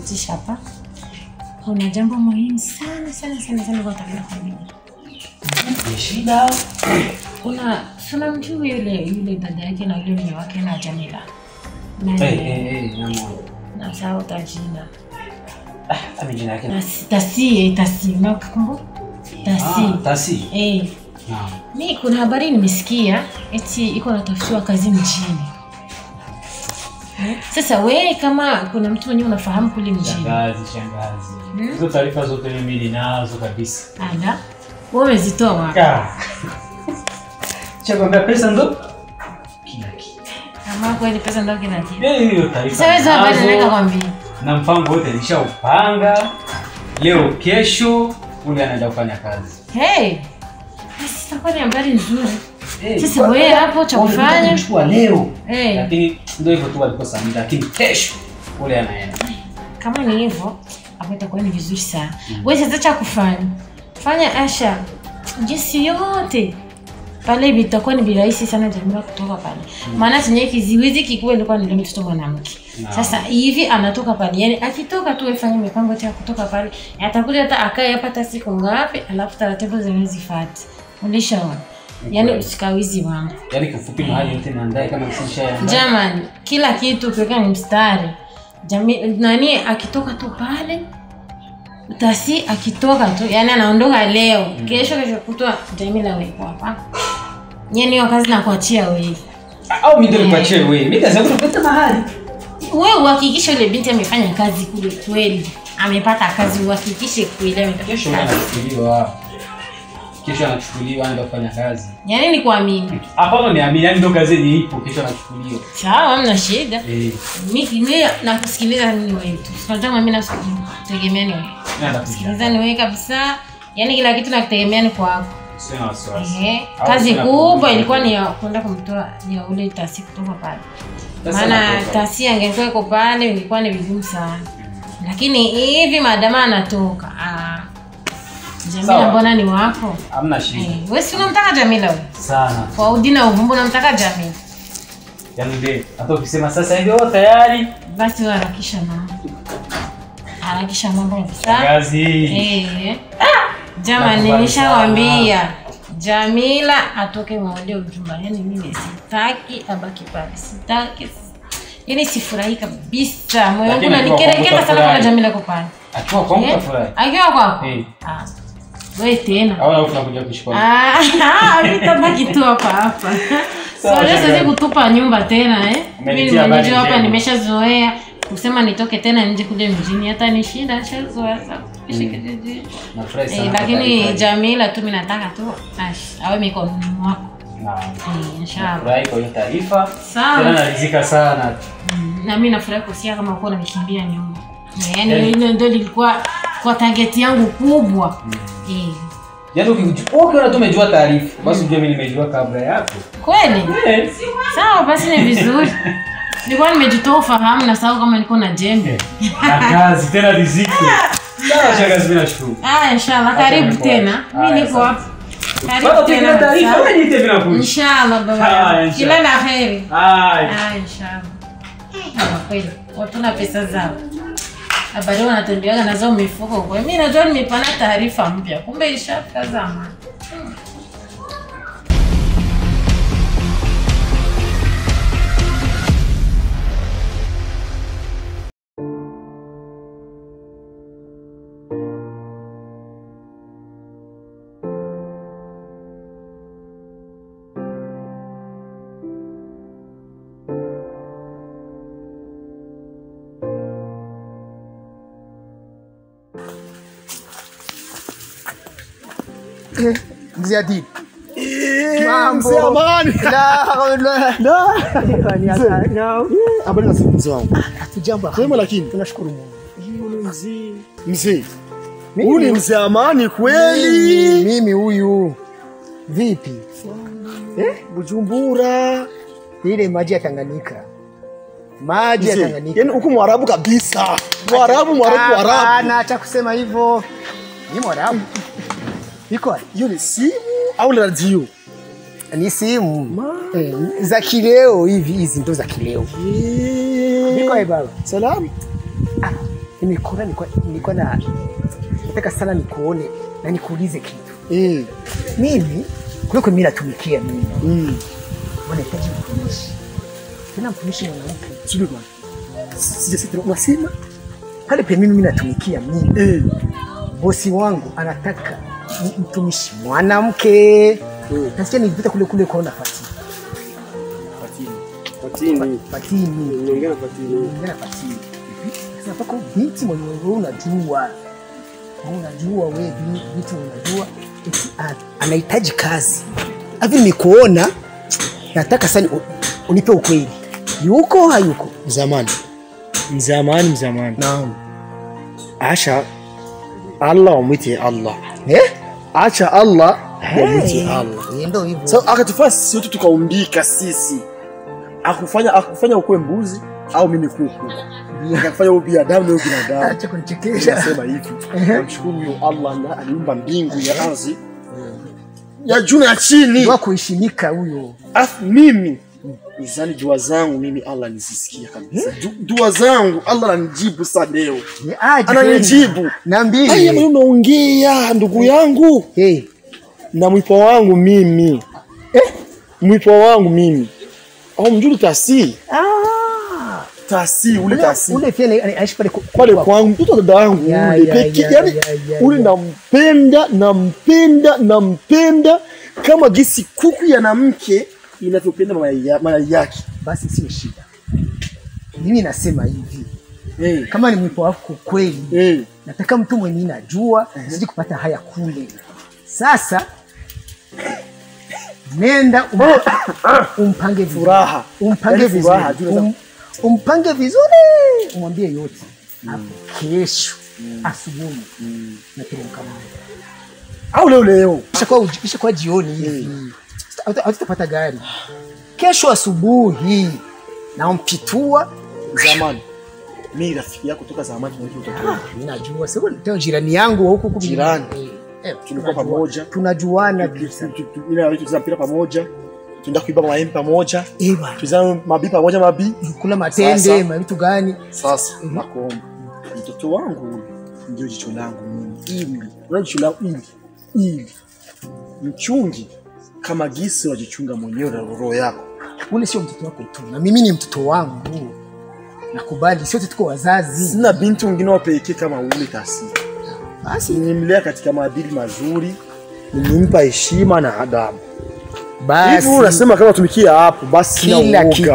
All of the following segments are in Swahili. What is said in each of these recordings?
kukutisha hapa. Kuna jambo muhimu sana kwa familia. Ni shida. Kuna mtu yule dada yake na yule mume wake na Jamila. Na sawa tajina. Amejina yake. Tasi, unakumbuka? Tasi. Naam. Mimi kuna habari nimesikia eti iko natafutiwa kazi mjini. Sasa wewe kama kuna mtu mwenye unafahamu kule mjini. Shangazi. Hizo taarifa zote mimi ninazo kabisa. Ala. Wewe umezitoa wapi? Chakwambia pesa ndo kila kitu. Kama kweli pesa ndo kila kitu. Hiyo taarifa. Sasa hizo habari nataka kwambia. Na mpango wote nishaupanga. Leo kesho ule anaenda kufanya kazi. Sasa kwa ni habari nzuri. Sasa wewe hapo cha kufanya kuchukua leo. Lakini ndio hivyo tu walikosa muda, lakini kesho ule anaenda. Kama ni hivyo, hapo itakuwa ni vizuri sana. Wewe sasa cha kufanya. Fanya Asha jinsi yote. Pale bitakuwa ni rahisi sana Jamila kutoka pale. Maana chenye kiziwizi kikubwa ilikuwa ni mtoto mwanamke. Sasa hivi anatoka pale. Yaani akitoka tu afanye mipango ya kutoka pale, atakuja hata akae hapa siku ngapi, alafu taratibu zimezifuata. Ulishaona? Yaani usikawizi wangu. Yaani kifupi mahali yote naandae kama kisha jamani, kila kitu kuweka ni mstari. Nani akitoka tu pale, Tasi akitoka tu, yani anaondoka leo. Kesho kutwa Jamila wewe hapa. Yaani hiyo kazi na kuachia wewe. Au mimi ndio nikuachie wewe. Mimi kazi yangu kupata mahali. Wewe uhakikishe ile binti amefanya kazi kule kweli. Amepata kazi, uhakikishe kweli amepata. Kesho anachukuliwa anaenda kufanya kazi. Yaani ni kuamini. Hapana niamini, yani ndo kazi yenyewe ipo, kesho anachukuliwa. Sawa, hamna shida. Mimi nakusikiliza nini wewe tu. Unataka mimi nakutegemea ni wewe. Nakusikiliza ni wewe kabisa. Yaani kila kitu nakutegemea ni kwako. Sina wasiwasi. Kazi kubwa ilikuwa ni ya kwenda kumtoa ya ule Tasi kutoka pale. Maana Tasi angekuwa yuko pale ilikuwa ni vigumu sana. Lakini hivi madama anatoka. Jamila mbona ni wako? Hamna shida. Wewe si unamtaka Jamila wewe? Sana. Kwa udina uvumbu unamtaka Jamila. Yaani ndio, hata ukisema sasa ndio tayari. Basi harakisha mambo. Harakisha mambo sana. Kazi. Jamani nishawaambia Jamila atoke mmoja ujumba. Yaani mimi sitaki abaki pale. Sitaki. Yaani sifurahi kabisa. Moyo wangu unanikereketa sana kwa Jamila kwa pale. Akiwa kwa mtu afurahi. Akiwa kwako? Wewe tena. Au unakuja kushikwa. Nitabaki tu hapa. Siwezi kutupa nyumba tena Mimi nimejua hapa nimeshazoea kusema nitoke tena nje kule mjini hata nishinda shazoea sasa. Lakini Jamila tu mimi nataka tu awe mikononi mwako. Inshallah. Furahi kwa hiyo taarifa. Sawa. Tena naridhika sana. Na mimi nafurahi kusikia kama uko unakimbia nyumba. Yaani ile ndio ilikuwa kwa target yangu kubwa. Yaani ukiona tu umejua taarifa, basi ujue mimi nimejua kabla yako. Kweli? Sawa basi ni vizuri. Nilikuwa nimejitoa ufahamu na sawa kama niko na jembe. Na kazi tena riziki. Sawa shangazi mimi nashukuru. Inshallah karibu tena. Mimi niko hapa. Karibu tena taarifa wewe niite bila kuja. Inshallah baba. Kila la heri. Inshallah. Kweli. Watu na pesa zao. Habari wanatembeaga nazo mifuko kwa mimi najua nimepana taarifa mpya kumbe ishafika zamani. Mzee Adi. Mambo. Mzee Amani. No. Habari za mzee wangu. Hatujambo. Kwema lakini tunashukuru Mungu. Yule mzee. Mzee. Huyu ni Mzee Amani kweli? Mimi huyu. Vipi? Bujumbura. Ile maji ya Tanganyika. Maji ya Tanganyika. Yaani huko Mwarabu kabisa. Mwarabu. Acha kusema hivyo. Ni Mwarabu. Iko hiyo ni simu au radio? Ni simu. Za kileo hivi, hizi ndo za kileo. Niko baba. Salamu. nilikuwa nataka sana nikuone na nikuulize kitu. Mimi kuliko mimi natumikia mimi. Wanahitaji mtumishi. Tena mtumishi mwanamke. Sio bwana. Sisi tunasema pale pe mimi natumikia mimi. Bosi wangu anataka mtumishi mwanamke. Nasikia nilipita kule kuona Fatini. Niongea na Fatini. Sasa pako binti mwenye unajua wewe binti unajua anahitaji kazi. Hivi nikuona nataka sana unipe ukweli. Yuko hayuko? Zamani. Naam. Acha Allah umwite Allah. Acha Allah umwite Allah. Ndio hivyo. Sasa akatufanya sisi wote tukaumbika sisi. Akufanya ukwe mbuzi au mimi kuku. Akafanya ubinadamu na binadamu. Acha kunichekesha. Nasema hivi. Namshukuru Allah na aliumba mbingu ya ardhi. Ya juu na chini. Ndio kuheshimika huyo. Afu mimi nizani dua zangu mimi Allah nisisikia kabisa. Dua zangu Allah ananijibu sasa leo. Ananijibu. Niambie. Haya mimi unaongea ndugu yangu. Na mwipo wangu mimi. Mwipo wangu mimi. Au mjuli Tasi? Tasi, ule Tasi. Ule pia anaishi pale kwangu, mtoto dada yangu ule pekee. Yaani ule nampenda kama gisi kuku ya mke inavyopenda mayai yake. Basi sio shida. Mimi nasema hivi. Kama ni mwipo wako kweli, nataka mtu mwenye najua zidi kupata haya kule. Sasa nenda umpange furaha. Umpange vizuri. Umwambie yote. Hapo kesho asubuhi napeleka au leo. Kisha kwa jioni hivi. Utapata gari. Kesho asubuhi naompitua zamani. Mimi rafiki yako kutoka zamani tunajua. Mimi najua sio ndio jirani yangu huko jirani. Tulikuwa pamoja. Tunajuana kabisa. Mimi na mpira pamoja. Tunaenda kuiba maembe pamoja. Tuzama mabi pamoja mabi. Kula matende, vitu gani? Sasa nakuomba. Mtoto wangu ndio jicho langu mimi. Ili. Jicho langu ili. Mchungi kama gisi wajichunga mwenyewe na roho yako. Ule sio mtoto wako tu. Na mimi ni mtoto wangu. Nakubali, sote tuko wazazi. Sina binti mwingine wa pekee kama ule Tasi. Basi nimemlea katika maadili mazuri, nimempa heshima na adabu. Basi hivi unasema kama tumikia hapo basi kila kitu.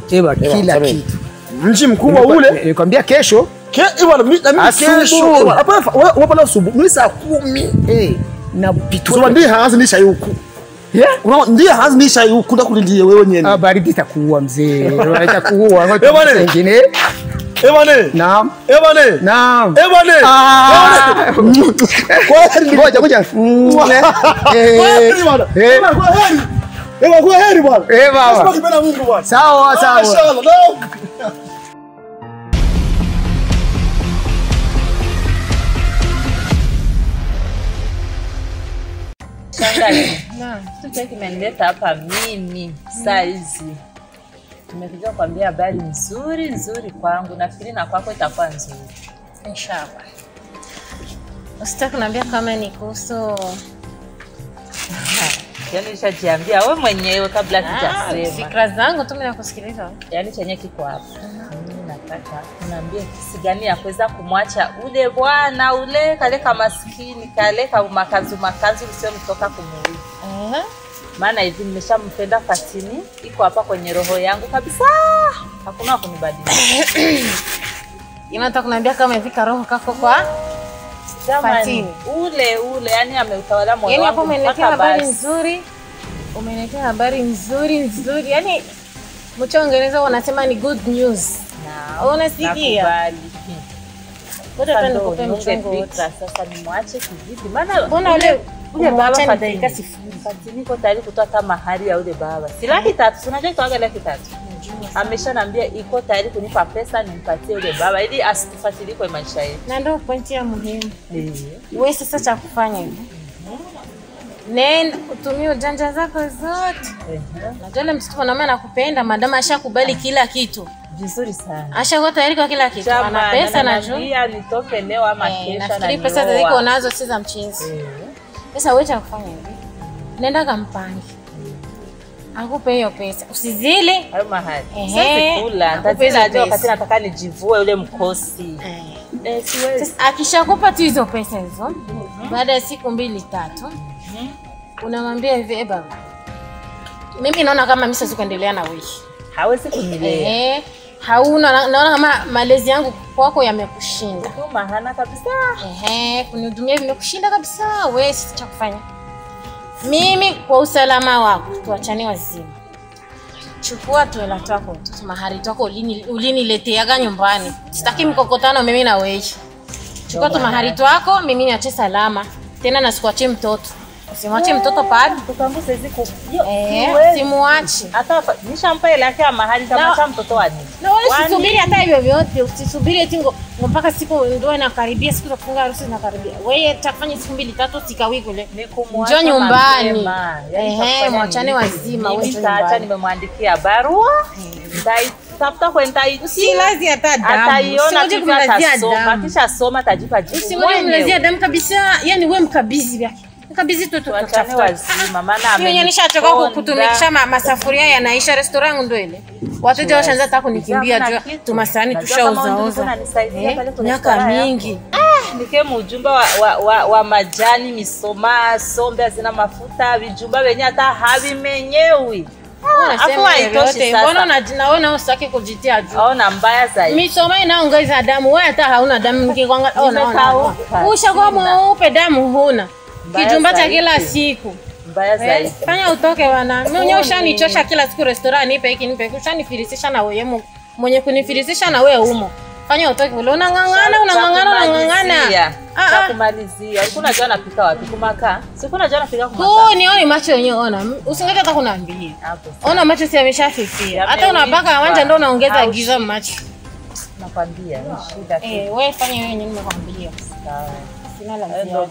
Kila kitu. Mji mkubwa ule. Nikwambia kesho. Bwana mimi kesho. Hapa wapo na asubuhi. Mimi saa 10. Na pitu. Sio ndiye haanzisha huku. Ndiye haanzisha huku ndio kulindia wewe nyenye. Baridi itakuua mzee. Itakuua. Bwana wengine. Bwana. Naam. Bwana. Naam. Bwana. Ngoja. Kwa heri bwana. Baba. Usipokipenda Mungu bwana. Sawa. Inshallah. Shangazi. Kitu kimenileta hapa mimi saizi. Tumekuja kuambia habari nzuri kwangu. Nafikiri na kwako itakuwa nzuri. Inshallah. Usitaki kuniambia kama ni kuhusu Yaani nishajiambia wewe mwenyewe kabla sijasema. Fikra zangu tu mimi nakusikiliza. Yaani chenye kiko hapa. Mimi nataka uniambie kisi gani ya kuweza kumwacha ule bwana ule kale kama maskini kale kama makazu sio mtoka kumuuliza. Maana hivi nimeshampenda Fatini, iko hapa kwenye roho yangu kabisa. Hakuna kunibadilisha. Inataka kuniambia kama imefika roho kako kwa Fatini. Ule yani ameutawala moyo wangu. Yaani hapo umeniletea habari nzuri. Umeniletea habari nzuri. Yaani mchongereza wanasema ni good news. Unasikia? Nakubali. Ngoja tena nikupe mchongo wote. Sasa nimwache kivipi? Maana mbona ule baba Fatini niko tayari kutoa hata mahari ya ule baba. Si 300,000, unajua toaga 300,000. Ameshanambia iko tayari kunipa pesa nimpatie ule baba ili asitufuatilie kwa maisha yetu. Na ndio pointi ya muhimu. Wewe sasa cha kufanya hivi. Nenda utumie ujanja zako zote. Najua ile mtoto mwanaume anakupenda madama ashakubali kila kitu. Vizuri sana. Asha kwa tayari kwa kila kitu. Ana pesa na juu. Pia nitoke leo ama kesho na nafikiri pesa ziko nazo si za mchezo. Pesa wewe cha kufanya hivi. Nenda kampange. Akupe hiyo pesa. Usizili hayo mahali. Sasa kula. Tazila aje wakati nataka nijivue ule mkosi. Siwezi. Akishakupa tu hizo pesa hizo, baada ya siku 2-3, unamwambia hivi baba. Mimi naona kama mimi siwezi kuendelea na wewe. Hawezi kunilea. Hauna naona kama malezi yangu kwako yamekushinda. Kama hana kabisa. Kunihudumia vimekushinda kabisa. Wewe sisi cha kufanya. Mimi kwa usalama wako tuachane wazima. Chukua tuela twako, mahari twako ulinileteaga nyumbani. Sitaki mkokotano mimi na wewe. Chukua tu mahari twako, mimi niache salama. Tena nasikuache mtoto. Usimwache mtoto pale. Tukambu saizi simuache. Hata nishampa ile yake ya mahali kama mtoto wani. Na wewe usisubiri hata hivyo vyote, usisubiri eti mpaka siku ndio inakaribia, siku za kufunga harusi inakaribia. Wewe utafanya siku 2-3 sikawi kule. Njoo nyumbani. Mwachane wazima wewe njoo nyumbani. Nimemwandikia barua. Tafuta kwenda si lazi hata damu. Ataiona kisha soma tajipa jibu. Usimwone mlazia damu kabisa. Yaani wewe mkabizi vyake. Mkabizi tu tuachane wazima maana mimi nishachoka kukutumikisha masafuria yanaisha restaurant ndio ile. Wateja washaanza hata kunikimbia jua tumasani tushauza. Miaka mingi. Nikemu ujumba wa majani misoma sombe hazina mafuta vijumba wenye hata havimenyewi. Afu haitoshi sasa. Mbona naona usitaki kujitia juu? Ona mbaya zaidi. Misoma inaongeza damu, wewe hata hauna damu nikikwanga. Ona. Ushakuwa mweupe damu huna. Kijumba cha kila siku. Mbaya zaidi. Fanya utoke wana. Mimi ushanichosha kila siku restaurant nipe hiki nipe. Ushanifirisisha na wewe mwenye kunifirisisha na wewe humo. Fanya utoke ule unangangana. Kumalizia. Kuna jana napika wapi kumaka? Sikuna jana napika kumaka. Nione macho yenyewe ona. Usingeke hata kunaambia. Ona macho si yameshafifia. Hata unapaka wanja ndio unaongeza giza macho. Nakwambia ni shida. Wewe fanya wewe yenyewe nimekwambia. Sawa. Sina la ziada.